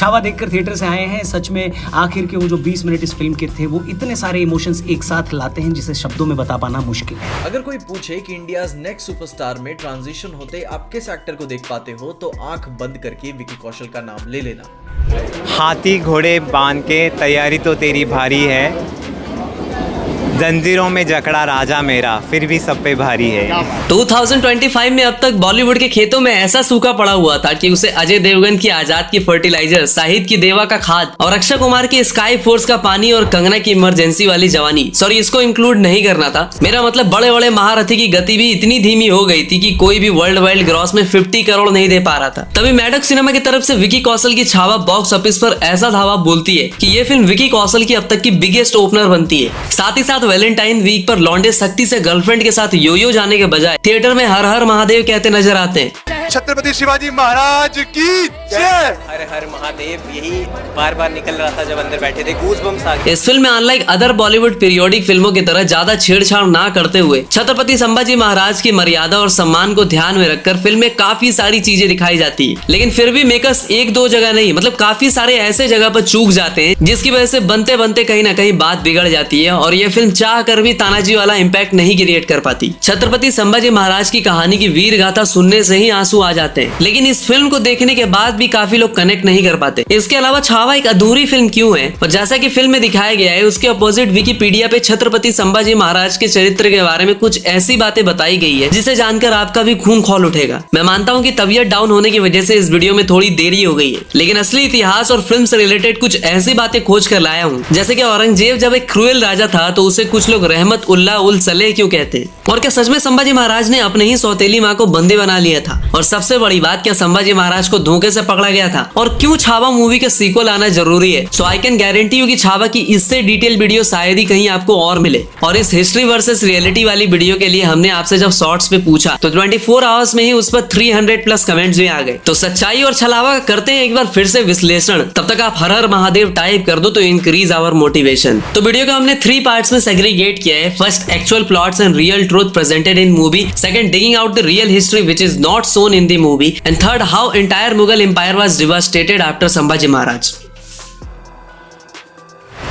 छावा देखकर थिएटर से आए हैं। सच में आखिर के वो जो 20 मिनट इस फिल्म के थे वो इतने सारे इमोशंस एक साथ लाते हैं जिसे शब्दों में बता पाना मुश्किल है। अगर कोई पूछे कि इंडियाज नेक्स्ट सुपरस्टार में ट्रांजिशन होते आप किस एक्टर को देख पाते हो, तो आंख बंद करके विकी कौशल का नाम ले लेना। हाथी घोड़े बांध के तैयारी तो तेरी भारी है, जंजीरों में जकड़ा राजा मेरा, फिर भी सब पे भारी है। 2025 में अब तक बॉलीवुड के खेतों में ऐसा सूखा पड़ा हुआ था कि उसे अजय देवगन की आजाद की फर्टिलाइजर, शाहिद की देवा का खाद और अक्षय कुमार की स्काई फोर्स का पानी और कंगना की इमरजेंसी वाली जवानी, सॉरी इसको इंक्लूड नहीं करना था। मेरा मतलब बड़े बड़े महारथी की गति भी इतनी धीमी हो गई थी कि कोई भी वर्ल्ड वाइड ग्रॉस में 50 करोड़ नहीं दे पा रहा था। तभी मैडॉक सिनेमा की तरफ से विकी कौशल की छावा बॉक्स ऑफिस पर ऐसा धावा बोलती है कि ये फिल्म विकी कौशल की अब तक की बिगेस्ट ओपनर बनती है। साथ ही साथ वैलेंटाइन वीक पर लौंडे सख्ती से गर्लफ्रेंड के साथ यो जाने के बजाय थिएटर में हर हर महादेव कहते नजर आते हैं। छत्रपति शिवाजी महाराज की जय। हर हर महादेव, यही बार बार निकल रहा था जब अंदर बैठे थे, गूज़बम्स आ गए। इस फिल्म में अनलाइक अदर बॉलीवुड पीरियोडिक फिल्मों की तरह ज्यादा छेड़छाड़ ना करते हुए छत्रपति संभाजी महाराज की मर्यादा और सम्मान को ध्यान में रखकर फिल्म में काफी सारी चीजें दिखाई जाती है। लेकिन फिर भी मेकर्स एक दो जगह नहीं, मतलब काफी सारे ऐसे जगह पर चूक जाते हैं जिसकी वजह से बनते बनते कहीं ना कहीं बात बिगड़ जाती है और ये फिल्म चाह कर भी तानाजी वाला इम्पैक्ट नहीं क्रिएट कर पाती। छत्रपति संभाजी महाराज की कहानी की वीर गाथा सुनने से ही आंसू आ जाते हैं, लेकिन इस फिल्म को देखने के बाद भी काफी लोग कनेक्ट नहीं कर पाते। इसके अलावा छावा एक अधूरी फिल्म क्यों है, और जैसा कि फिल्म में दिखाया गया है उसके अपोजिट विकिपीडिया पे छत्रपति संभाजी महाराज के चरित्र के बारे में कुछ ऐसी बातें बताई गई है जिसे जानकर आपका भी खून खौल उठेगा। मैं मानता हूँ कि तबीयत डाउन होने की वजह से इस वीडियो में थोड़ी देरी हो गई है, लेकिन असली इतिहास और फिल्म से रिलेटेड कुछ ऐसी बातें खोज कर लाया हूँ। जैसे कि औरंगजेब जब एक क्रूएल राजा था तो उसे कुछ लोग रहमत उल्लाह उल सलेह क्यों कहते हैं, और क्या सच में संभाजी महाराज ने अपने ही सौतेली माँ को बंदी बना लिया था, और सबसे बड़ी बात क्या संभाजी महाराज को धोखे से पकड़ा गया था, और क्यों छावा मूवी का सीक्वल आना जरूरी है। सो आई कैन गारंटी यू कि छावा की इससे डिटेल वीडियो शायद ही कहीं आपको और मिले। और इस हिस्ट्री वर्सेस रियलिटी वाली वीडियो के लिए हमने आपसे जब शॉर्ट्स पे पूछा तो 24 आवर्स में ही उस पर 300 प्लस कमेंट्स भी आ गए। तो सच्चाई और छलावा करते हैं एक बार फिर से विश्लेषण, तब तक आप हर हर महादेव टाइप कर दो तो इंक्रीज आवर मोटिवेशन। तो वीडियो को हमने 3 पार्ट्स में सेग्रीगेट किया है। First, actual plots and real truth presented in movie. Second, digging out the real history which is not shown in the movie. And third, how entire Mughal empire was devastated after Sambhaji Maharaj.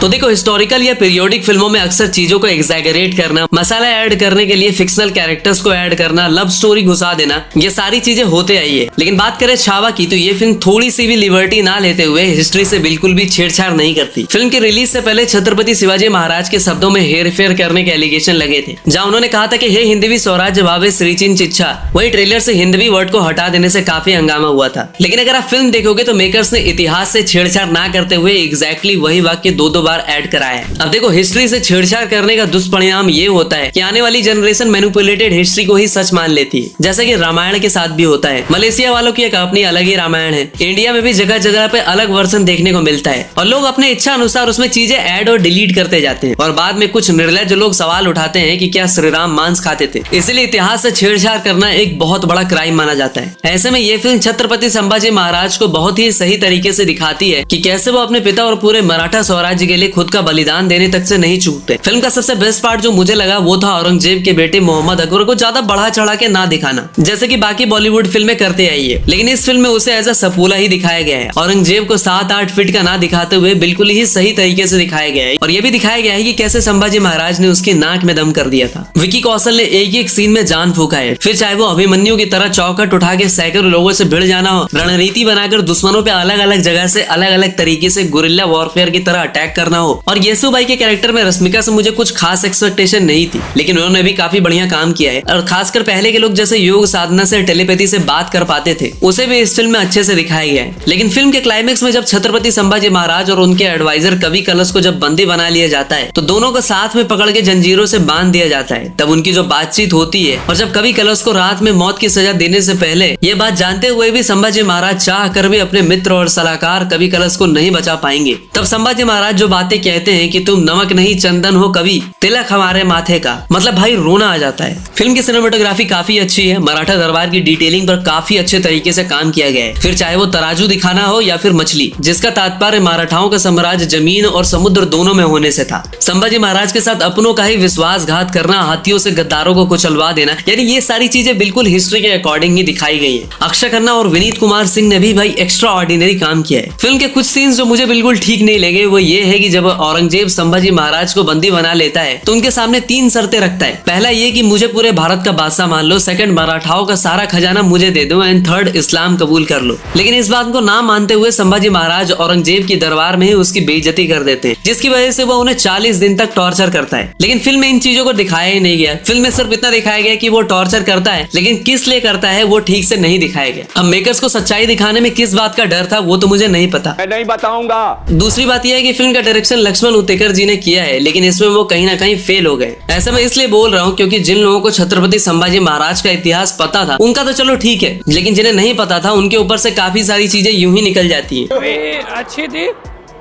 तो देखो, historical या periodic फिल्मों में अक्सर चीजों को exaggerate करना, मसाला add करने के लिए फिक्शनल कैरेक्टर्स को ऐड करना, लव स्टोरी घुसा देना, ये सारी चीजें होते आई है। लेकिन बात करें छावा की तो ये फिल्म थोड़ी सी भी लिबर्टी ना लेते हुए हिस्ट्री से बिल्कुल भी छेड़छाड़ नहीं करती। फिल्म की रिलीज से पहले छत्रपति शिवाजी महाराज के शब्दों में हेर फेर करने के एलिगेशन लगे थे, जहाँ उन्होंने कहा था कि हे हिंदवी स्वराज्य भावे श्रीचिन चिच्छा। वही ट्रेलर से हिंदवी वर्ड को हटा देने से काफी हंगामा हुआ था। लेकिन अगर आप फिल्म देखोगे तो मेकर्स ने इतिहास से छेड़छाड़ ना करते हुए एग्जैक्टली वही वाक्य 2-2 बार ऐड कराया है। अब देखो, हिस्ट्री से छेड़छाड़ करने का दुष्परिणाम ये होता है कि आने वाली जनरेशन मैनिपुलेटेड हिस्ट्री को ही सच मान लेती है, जैसा कि रामायण के साथ भी होता है। मलेशिया वालों की एक अपनी अलग ही रामायण है। इंडिया में भी जगह जगह पे अलग वर्जन देखने को मिलता है और लोग अपने इच्छा अनुसार उसमें चीजें ऐड और डिलीट करते जाते हैं, और बाद में कुछ निर्लज्ज लोग सवाल उठाते हैं कि क्या श्री राम मांस खाते थे। इसलिए इतिहास से छेड़छाड़ करना एक बहुत बड़ा क्राइम माना जाता है। ऐसे में ये फिल्म छत्रपति संभाजी महाराज को बहुत ही सही तरीके से दिखाती है कि कैसे वो अपने पिता और पूरे मराठा स्वराज्य के लिए खुद का बलिदान देने तक से नहीं चूकते। फिल्म का सबसे बेस्ट पार्ट जो मुझे लगा वो था औरंगजेब के बेटे मोहम्मद अकबर को ज्यादा बढ़ा चढ़ा के ना दिखाना, जैसे कि बाकी बॉलीवुड फिल्में करते आई है। लेकिन इस फिल्म में उसे ऐसा सपूला ही दिखाया गया है। औरंगजेब को 7-8 फीट का ना दिखाते हुए बिल्कुल ही सही तरीके से दिखाया गया है, और ये भी दिखाया गया है कि कैसे संभाजी महाराज ने उसकी नाक में दम कर दिया था। विकी कौशल ने एक एक सीन में जान फूका है, फिर चाहे वो अभिमन्यु की तरह चौकट उठा के सैकड़ों लोगों से भिड़ जाना हो, रणनीति बनाकर दुश्मनों पे अलग अलग जगह से अलग अलग तरीके से गुरिल्ला वॉरफेयर की तरह अटैक करना हो। और येसु भाई के कैरेक्टर में रश्मिका से मुझे कुछ खास एक्सपेक्टेशन नहीं थी, लेकिन उन्होंने भी काफी बढ़िया काम किया है। और खासकर पहले के लोग जैसे योग साधना से टेलीपैथी से बात कर पाते थे, उसे भी इस फिल्म में अच्छे से दिखाया गया है। लेकिन फिल्म के क्लाइमेक्स में जब छत्रपति संभाजी महाराज और उनके एडवाइजर कवि कलश को जब बंदी बना लिया जाता है तो दोनों को साथ में पकड़ के जंजीरों से बांध दिया जाता है। तब उनकी जो बातचीत होती है, और जब कवि कलश को रात में मौत की सजा देने से पहले ये बात जानते हुए भी संभाजी महाराज चाह कर भी अपने मित्र और सलाहकार कवि कलश को नहीं बचा पाएंगे, तब संभाजी महाराज जो बातें कहते हैं कि तुम नमक नहीं चंदन हो कवि, तिलक हमारे माथे का, मतलब भाई रोना आ जाता है। फिल्म की सिनेमेटोग्राफी काफी अच्छी है, मराठा दरबार की डिटेलिंग पर काफी अच्छे तरीके से काम किया गया है। फिर चाहे वो तराजू दिखाना हो या फिर मछली, जिसका तात्पर्य मराठाओं का साम्राज्य जमीन और समुद्र दोनों में होने से था। संभाजी महाराज के साथ अपनों का ही विश्वासघात करना, हाथियों से गद्दारों को कुचलवा देना, यानी ये सारी चीजें बिल्कुल हिस्ट्री के अकॉर्डिंग ही दिखाई गई है। अक्षय खन्ना और विनीत कुमार सिंह ने भी भाई एक्स्ट्रा ऑर्डिनरी काम किया है। फिल्म के कुछ सीन्स जो मुझे बिल्कुल ठीक नहीं लगे वो ये है कि जब औरंगजेब संभाजी महाराज को बंदी बना लेता है तो उनके सामने 3 शर्तें रखता है। पहला ये कि मुझे पूरे भारत का बादशाह मान लो, सेकंड मराठाओं का सारा खजाना मुझे दे दो, एंड थर्ड इस्लाम कबूल कर लो। लेकिन इस बात को ना मानते हुए संभाजी महाराज औरंगजेब की दरबार में ही उसकी बेइज्जती कर देते हैं, जिसकी वजह से वो उन्हें 40 दिन तक टॉर्चर करता है। लेकिन फिल्म में इन चीजों को दिखाया ही नहीं गया। फिल्म में सिर्फ इतना दिखाया गया कि वो टॉर्चर करता है, लेकिन किस लिए करता है वो ठीक से नहीं दिखाया गया। अब मेकर्स को सच्चाई दिखाने में किस बात का डर था वो तो मुझे नहीं पता, मैं नहीं बताऊंगा। दूसरी बात यह है कि फिल्म का डायरेक्शन लक्ष्मण उतेकर जी ने किया है, लेकिन इसमें वो कहीं ना कहीं फेल हो गए। ऐसा मैं इसलिए बोल रहा हूँ क्योंकि जिन लोगों को छत्रपति संभाजी महाराज का इतिहास पता था उनका तो चलो ठीक है, लेकिन जिन्हें नहीं पता था उनके ऊपर से काफी सारी चीजें यूं ही निकल जाती है। अच्छी थी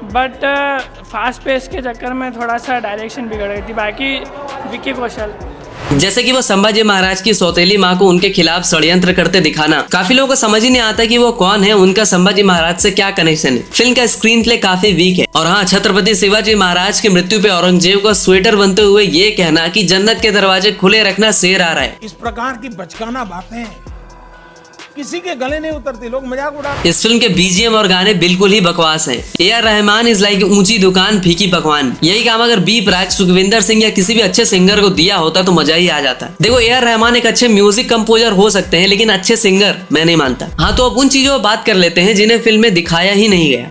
बट फास्ट पेस के चक्कर में थोड़ा सा डायरेक्शन बिगड़ गई थी। बाकी विक्की कौशल, जैसे कि वो संभाजी महाराज की सौतेली माँ को उनके खिलाफ षड्यंत्र करते दिखाना, काफी लोगों को समझ ही नहीं आता कि वो कौन है, उनका संभाजी महाराज से क्या कनेक्शन है। फिल्म का स्क्रीन प्ले काफी वीक है। और हाँ, छत्रपति शिवाजी महाराज की मृत्यु पे औरंगजेब को स्वेटर बनते हुए ये कहना कि जन्नत के दरवाजे खुले रखना, शेर आ रहा है, इस प्रकार की बचकाना बातें किसी के गले नहीं उतरती, लोग मजाक उड़ाते। इस फिल्म के बीजीएम और गाने बिल्कुल ही बकवास हैं। ए.आर. रहमान इज लाइक ऊंची दुकान फीकी पकवान। यही काम अगर बी प्राक, सुखविंदर सिंह या किसी भी अच्छे सिंगर को दिया होता तो मजा ही आ जाता। देखो, ए.आर. रहमान एक अच्छे म्यूजिक कंपोजर हो सकते हैं, लेकिन अच्छे सिंगर मैं नहीं मानता। हाँ, तो अब उन चीजों पर बात कर लेते हैं जिन्हें फिल्म में दिखाया ही नहीं गया।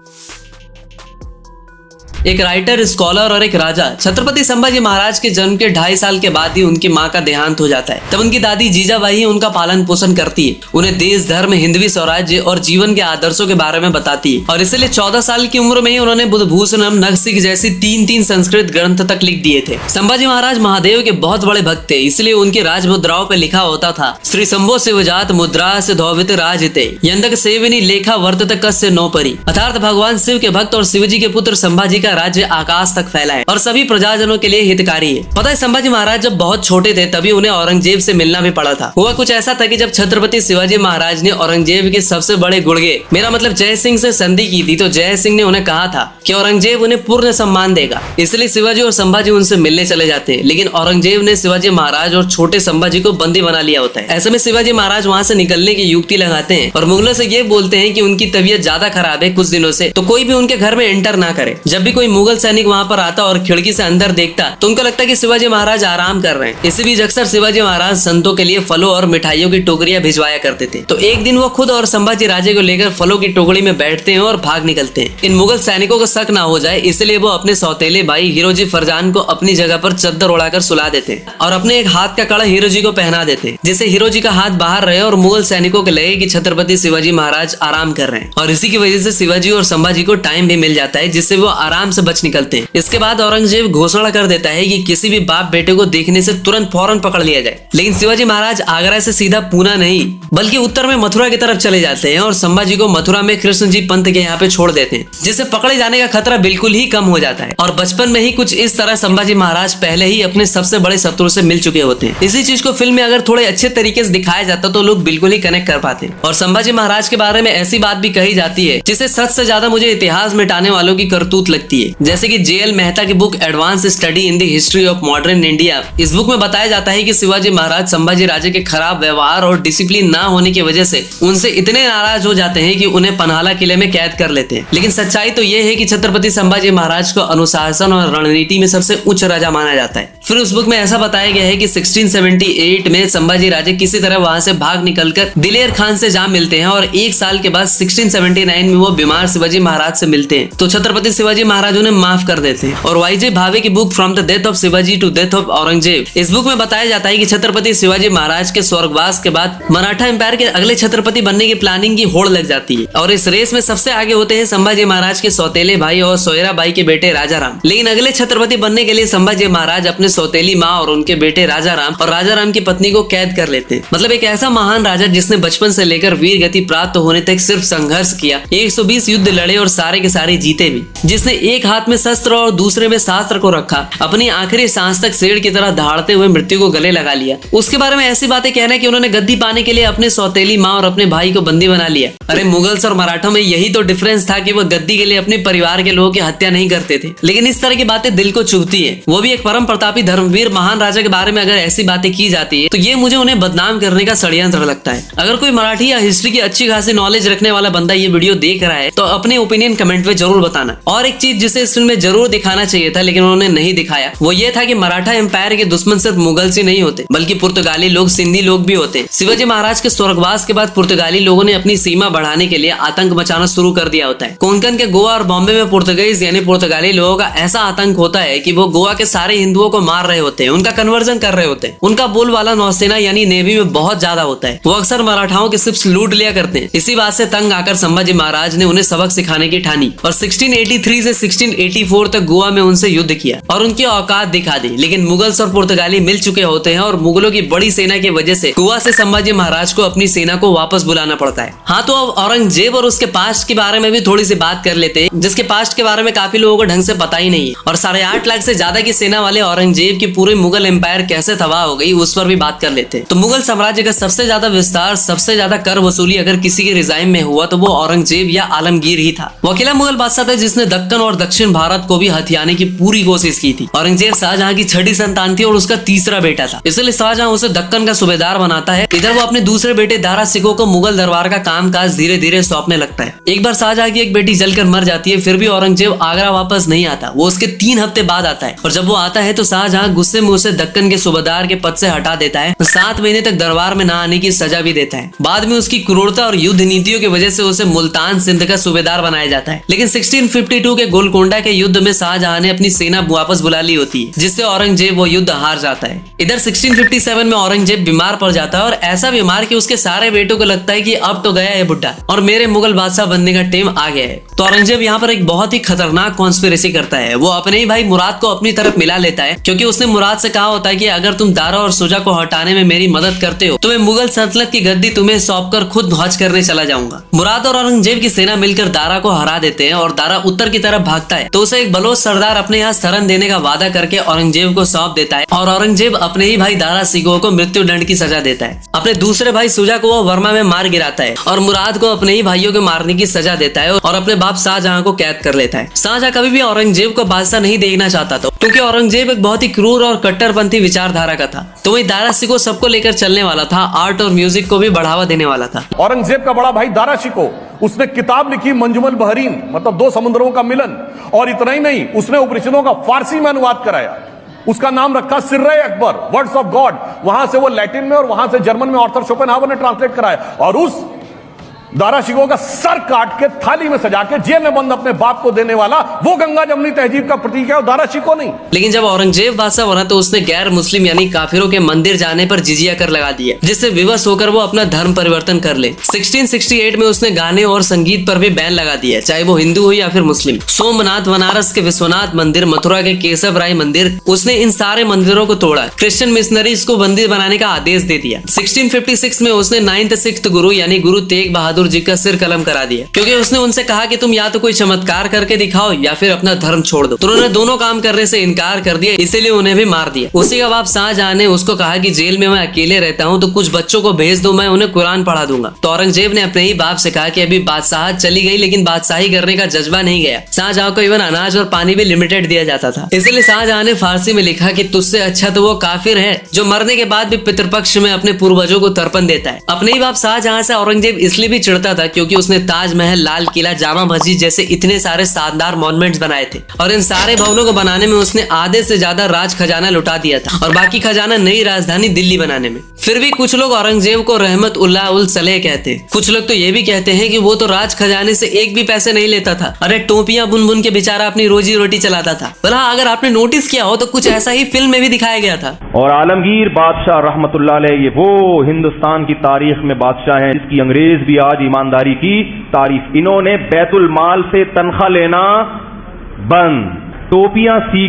एक राइटर, स्कॉलर और एक राजा। छत्रपति संभाजी महाराज के जन्म के 2.5 साल के बाद ही उनकी माँ का देहांत हो जाता है। तब उनकी दादी जीजाबाई उनका पालन पोषण करती है, उन्हें देश, धर्म, हिंदवी स्वराज्य और जीवन के आदर्शों के बारे में बताती है। और इसलिए 14 साल की उम्र में ही उन्होंने बुद्धभूषणम, नखशिख जैसी 3 संस्कृत ग्रंथ तक लिख दिए थे। संभाजी महाराज महादेव के बहुत बड़े भक्त थे, इसलिए उनकी राज मुद्राओं पे लिखा होता था, श्री शंभो शिवजात मुद्रा से धौवित राजते यंदक सेवनी लेखा वर्तत कस्य नो परी। अर्थात भगवान शिव के भक्त और शिवजी के पुत्र संभाजी का राज्य आकाश तक फैला है और सभी प्रजाजनों के लिए हितकारी है। पता है, संभाजी महाराज जब बहुत छोटे थे तभी उन्हें औरंगजेब से मिलना भी पड़ा था। हुआ कुछ ऐसा था कि जब छत्रपति शिवाजी महाराज ने औरंगजेब के सबसे बड़े गुर्गे, मेरा मतलब जय सिंह से संधि की थी, तो जय सिंह ने उन्हें कहा था कि औरंगजेब उन्हें पूर्ण सम्मान देगा। इसलिए शिवाजी और संभाजी उनसे मिलने चले जाते हैं, लेकिन औरंगजेब ने शिवाजी महाराज और छोटे संभाजी को बंदी बना लिया होता है। ऐसे में शिवाजी महाराज वहाँ से निकलने की युक्ति लगाते हैं और मुगलों से ये बोलते हैं कि उनकी तबीयत ज्यादा खराब है कुछ दिनों से, तो कोई भी उनके घर में एंटर ना करे। जब भी कोई मुगल सैनिक वहाँ पर आता और खिड़की से अंदर देखता तो उनको लगता कि शिवाजी महाराज आराम कर रहे हैं। इसी बीच अक्सर शिवाजी महाराज संतों के लिए फलों और मिठाइयों की टोकरियां भिजवाया करते थे। तो एक दिन वो खुद और संभाजी राजे को लेकर फलों की टोकरी में बैठते हैं और भाग निकलते हैं। इन मुगल सैनिकों को शक ना हो जाए इसलिए वो अपने सौतेले भाई हीरोजी फरजान को अपनी जगह पर चद्दर उड़ाकर सुला देते हैं और अपने एक हाथ का कड़ा हीरोजी को पहना देते हैं, जिससे हीरोजी का हाथ बाहर रहे और मुगल सैनिकों को लगे कि छत्रपति शिवाजी महाराज आराम कर रहे हैं। और इसी की वजह से शिवाजी और संभाजी को टाइम भी मिल जाता है, जिससे वो आराम से बच निकलते हैं। इसके बाद औरंगजेब घोषणा कर देता है कि किसी भी बाप बेटे को देखने से तुरंत फौरन पकड़ लिया जाए। लेकिन शिवाजी महाराज आगरा से सीधा पूना नहीं बल्कि उत्तर में मथुरा की तरफ चले जाते हैं और संभाजी को मथुरा में कृष्ण जी पंत के यहाँ पे छोड़ देते हैं, जिससे पकड़े जाने का खतरा बिल्कुल ही कम हो जाता है। और बचपन में ही कुछ इस तरह संभाजी महाराज पहले ही अपने सबसे बड़े शत्रु से मिल चुके होते हैं। इसी चीज को फिल्म में अगर थोड़े अच्छे तरीके से दिखाया जाता तो लोग बिल्कुल ही कनेक्ट कर पाते। और संभाजी महाराज के बारे में ऐसी बात भी कही जाती है जिसे सच से ज्यादा मुझे इतिहास मिटाने वालों की करतूत लगती है, जैसे कि जे.एल. मेहता की book advance study in the history of modern India. इस बुक में बताया जाता है कि शिवाजी महाराज संभाजी राजे के खराब व्यवहार और डिसिप्लिन ना होने की वजह से उनसे इतने नाराज हो जाते हैं कि उन्हें पन्हाला किले में कैद कर लेते हैं। लेकिन सच्चाई तो यह है कि छत्रपति संभाजी महाराज को अनुशासन और रणनीति में सबसे उच्च राजा माना जाता है। फिर उस बुक में ऐसा बताया गया है कि 1678 में संभाजी राजे किसी तरह वहां से भाग निकलकर दिलेर खान से जा मिलते हैं और 1 साल के बाद 1679 में वो बीमार शिवाजी महाराज से मिलते हैं, तो छत्रपति शिवाजी महाराज उन्हें माफ कर देते हैं। और वाईजे भावे की book from the death of Shivaji to death of Aurangzeb, इस बुक में बताया जाता है कि छत्रपति शिवाजी महाराज के स्वर्गवास के बाद मराठा एम्पायर के अगले छत्रपति बनने की प्लानिंग की होड़ लग जाती है और इस रेस में सबसे आगे होते हैं संभाजी महाराज के सौतेले भाई और सोयरा बाई के बेटे राजाराम। लेकिन अगले छत्रपति बनने के लिए संभाजी महाराज अपने सौतेली माँ और उनके बेटे राजाराम और राजाराम की पत्नी को कैद कर लेते हैं। मतलब एक ऐसा महान राजा जिसने बचपन से लेकर वीर गति प्राप्त होने तक सिर्फ संघर्ष किया, 120 युद्ध लड़े और सारे के सारे जीते भी, जिसने एक हाथ में शस्त्र और दूसरे में शास्त्र को रखा, अपनी आखिरी सांस तक शेर की तरह दहाड़ते हुए मृत्यु को गले लगा लिया। उसके बारे में ऐसी बातें कहना कि उन्होंने गद्दी पाने के लिए अपने सौतेली माँ और अपने भाई को बंदी बना लिया। अरे मुगल्स और मराठों में यही तो डिफरेंस था कि वो गद्दी के लिए अपने परिवार के लोगों की हत्या नहीं करते थे। लेकिन इस तरह की बातें दिल को चुभती है। वो भी एक परम प्रतापी धर्मवीर महान राजा के बारे में अगर ऐसी बातें की जाती है तो ये मुझे उन्हें बदनाम करने का षड्यंत्र लगता है। अगर कोई मराठी या हिस्ट्री की अच्छी खासी नॉलेज रखने वाला बंदा ये वीडियो देख रहा है तो अपने ओपिनियन कमेंट में जरूर बताना। और एक चीज जिसे इस फिल्म में जरूर दिखाना चाहिए था लेकिन उन्होंने नहीं दिखाया, वो ये था कि मराठा एम्पायर के दुश्मन सिर्फ मुगल्स ही नहीं होते बल्कि पुर्तगाली लोग, सिंधी लोग भी होते हैं। शिवाजी महाराज के स्वर्गवास के बाद पुर्तगाली लोगों ने अपनी सीमा बढ़ाने के लिए आतंक मचाना शुरू कर दिया होता है। कोंकण के गोवा और बॉम्बे में पुर्तगालीज यानी पुर्तगाली लोगों का ऐसा आतंक होता है कि वो गोवा के सारे हिंदुओं को मार रहे होते हैं, उनका कन्वर्जन कर रहे होते हैं। उनका बोलबाला नौसेना यानी नेवी में बहुत ज्यादा होता है। वो अक्सर मराठाओं के शिप्स लूट लिया करते हैं। इसी बात से तंग आकर संभाजी महाराज ने उन्हें सबक सिखाने की ठानी और 1683 से 1684 तक गोवा में उनसे युद्ध किया और उनकी औकात दिखा दी। लेकिन मुगल्स और पुर्तगाली मिल चुके होते हैं और मुगलों की बड़ी सेना की वजह से गोवा से संभाजी महाराज को अपनी सेना को वापस बुलाना पड़ता है। हाँ, तो अब औरंगजेब और उसके पास्ट के बारे में भी थोड़ी सी बात कर लेते हैं, जिसके पास्ट के बारे में काफी लोगों को ढंग से पता ही नहीं है। और 8.5 लाख से ज्यादा की सेना वाले औरंगजेब की पूरे मुगल एम्पायर कैसे तबाह हो गई उस पर भी बात कर लेते हैं। तो मुगल साम्राज्य का सबसे ज्यादा विस्तार, सबसे ज्यादा कर वसूली अगर किसी के रिजाइम में हुआ तो वो औरंगजेब या आलमगीर ही था। वो अकेला मुगल बादशाह था जिसने दक्कन और दक्षिण भारत को भी हथियाने की पूरी कोशिश की थी। औरंगजेब शाहजहां की 6ठी संतान थी और उसका तीसरा बेटा था, इसलिए शाहजहां उसे दक्कन का सूबेदार बनाता है। इधर वो अपने दूसरे बेटे दारा सिकोह को मुगल दरबार का कामकाज धीरे धीरे सौंपने लगता है। एक बार शाहजहां की एक बेटी जलकर मर जाती है, फिर भी औरंगजेब आगरा वापस नहीं आता। वो उसके 3 हफ्ते बाद आता है और जब वो आता है तो शाहजहां गुस्से में उसे दक्कन के सूबेदार के पद से हटा देता है। 7 महीने तक दरबार में न आने की सजा भी देता है। बाद में उसकी क्रूरता और युद्ध नीतियों की वजह से उसे मुल्तान सिंध का सूबेदार बनाया जाता है। लेकिन 1652 के गोलकोंडा के युद्ध में शाहजहां ने अपनी सेना वापस बुला ली होती है, जिससे औरंगजेब वो युद्ध हार जाता है। इधर 1657 में औरंगजेब बीमार पड़ जाता है और ऐसा बीमार कि उसके सारे बेटों को लगता है कि अब तो गया है बुड्ढा और मेरे मुगल बादशाह बनने का टाइम आ गया है। तो औरंगजेब यहाँ पर एक बहुत ही खतरनाक कॉन्स्पिरेसी करता है। वो अपने ही भाई मुराद को अपनी तरफ मिला लेता है, क्योंकि उसने मुराद से कहा होता है कि अगर तुम दारा और सुजा को हटाने में मेरी मदद करते हो तो मैं मुगल सल्तनत की गद्दी तुम्हें सौंपकर खुद हज करने चला जाऊंगा। मुराद और औरंगजेब की सेना मिलकर दारा को हरा देते हैं और दारा उत्तर की तरफ भागता है तो उसे एक बलोच सरदार अपने यहाँ शरण देने का वादा करके औरंगजेब को सौंप देता है और औरंगजेब अपने ही भाई दारा सिकोह को मृत्यु दंड की सजा देता है। अपने दूसरे भाई सुजा को वो वर्मा में मार गिराता है और मुराद को अपने ही भाइयों के मारने की सजा देता है और अपने बाप शाहजहां को कैद कर लेता है। शाहजहां कभी भी औरंगजेब को बादशाह नहीं देखना चाहता था, क्योंकि औरंगजेब एक बहुत ही क्रूर और कट्टरपंथी विचारधारा का था। तो वही दारा सिकोह सबको लेकर चलने वाला था, आर्ट और म्यूजिक को भी बढ़ावा देने वाला था। औरंगजेब का बड़ा भाई दारा शिकोह, उसने किताब लिखी मंजुमल बहरीन, मतलब 2 समुद्रों का मिलन। और इतना ही नहीं, उसने उपनिषदों का फारसी में अनुवाद कराया। उसका नाम रखा सिर्रे अकबर, वर्ड्स ऑफ गॉड। वहां से वो लैटिन में और वहां से जर्मन में आर्थर शोपेनहावर ने ट्रांसलेट कराया। और उस दारा शिकोह का सर काट के थाली में सजा के जेल में बंद अपने बाप को देने वाला वो गंगा जमनी तहजीब का प्रतीक है और दारा शिकोह नहीं। लेकिन जब औरंगजेब बादशाह बना तो उसने गैर मुस्लिम यानी काफिरों के मंदिर जाने पर जिजिया कर लगा दिया, जिससे विवश होकर वो अपना धर्म परिवर्तन कर ले। 1668 में उसने गाने और संगीत पर भी बैन लगा दिया, चाहे वो हिंदू हो या फिर मुस्लिम। सोमनाथ, बनारस के विश्वनाथ मंदिर, मथुरा के केशव राय मंदिर, उसने इन सारे मंदिरों को तोड़ा। क्रिश्चियन मिशनरीज को बंदी बनाने का आदेश दे दिया। 1656 में उसने 9th सिख गुरु यानी गुरु तेग बहादुर जी का सिर कलम करा दिया, क्योंकि उसने उनसे कहा कि तुम या तो कोई चमत्कार करके दिखाओ या फिर अपना धर्म छोड़ दो। तो उन्होंने दोनों काम करने से इनकार कर दिया, इसीलिए उन्हें भी मार दिया। उसी का बाप शाहजहां ने उसको कहा कि जेल में मैं अकेले रहता हूँ तो कुछ बच्चों को भेज दो, मैं उन्हें कुरान पढ़ा दूंगा। तो औरंगजेब ने अपने ही बाप से कहा कि अभी बादशाह चली गई लेकिन बादशाही करने का जज्बा नहीं गया। शाहजहां को इवन अनाज और पानी भी लिमिटेड दिया जाता था। इसलिए शाहजहां ने फारसी में लिखा कि तुझसे अच्छा तो वो काफिर है जो मरने के बाद भी पितृपक्ष में अपने पूर्वजों को तर्पण देता है। अपने ही बाप शाहजहां से औरंगजेब इसलिए भी चिढ़ता था क्योंकि उसने ताजमहल, लाल किला, जामा मस्जिद जैसे इतने सारे शानदार मॉन्यूमेंट्स बनाए थे और इन सारे भवनों को बनाने में उसने आधे से ज्यादा राज खजाना लुटा दिया था और बाकी खजाना नई राजधानी दिल्ली बनाने में। फिर भी कुछ लोग औरंगजेब को रहमत उल्लाह उल सलेह कहते हैं। कुछ लोग तो ये भी कहते हैं कि वो तो राज खजाने से एक भी पैसे नहीं लेता था। अरे टोपियां बुन बुन के बेचारा अपनी रोजी रोटी चलाता था। भला अगर आपने नोटिस किया हो तो कुछ ऐसा ही फिल्म में भी दिखाया गया था। और आलमगीर बादशाह रहमतुल्लाह अलैह ये वो हिंदुस्तान की तारीख में बादशाह है जिसकी अंग्रेज भी आज ईमानदारी की तारीफ। इन्होंने बैतुल माल से तनख्वाह लेना बंद, टोपियां सी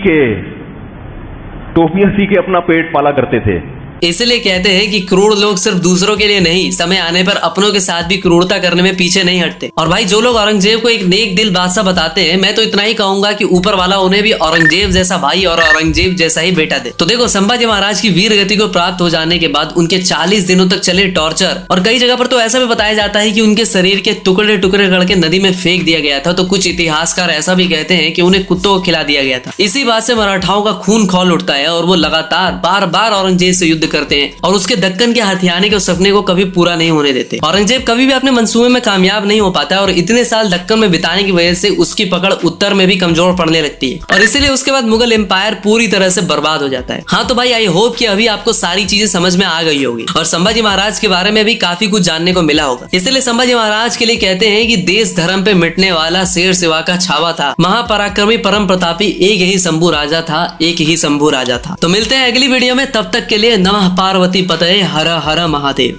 के अपना पेट पाला करते थे। इसलिए कहते हैं कि क्रूर लोग सिर्फ दूसरों के लिए नहीं, समय आने पर अपनों के साथ भी क्रूरता करने में पीछे नहीं हटते। और भाई जो लोग औरंगजेब को एक नेक दिल बादशाह बताते हैं, मैं तो इतना ही कहूंगा कि ऊपर वाला उन्हें भी औरंगजेब जैसा भाई और औरंगजेब जैसा ही बेटा दे। तो देखो, संभाजी महाराज की वीर गति को प्राप्त हो जाने के बाद उनके 40 दिनों तक चले टॉर्चर, और कई जगह पर तो ऐसा भी बताया जाता है कि उनके शरीर के टुकड़े टुकड़े करके नदी में फेंक दिया गया था। तो कुछ इतिहासकार ऐसा भी कहते हैं कि उन्हें कुत्तों को खिला दिया गया था। इसी बात से मराठाओं का खून खौल उठता है और वो लगातार बार बार औरंगजेब से युद्ध करते हैं और उसके दक्कन के हथियाने के सपने को कभी पूरा नहीं होने देते। औरंगजेब कभी भी अपने मंसूबे में कामयाब नहीं हो पाता और इतने साल दक्कन में बिताने की वजह से उसकी पकड़ उत्तर में भी कमजोर पड़ने लगती है और इसीलिए उसके बाद मुगल एम्पायर पूरी तरह से बर्बाद हो जाता है। हाँ तो भाई, आई होप कि अभी आपको सारी चीजें समझ में आ गई होगी और संभाजी महाराज के बारे में भी काफी कुछ जानने को मिला होगा। इसलिए संभाजी महाराज के लिए कहते हैं कि देश धर्म पे मिटने वाला शेर शिवा का छावा था, महापराक्रमी परम प्रतापी एक ही शंभू राजा था, एक ही शंभू राजा था। तो मिलते हैं अगली वीडियो में, तब तक के लिए नमः पार्वती पतये हर हर महादेव।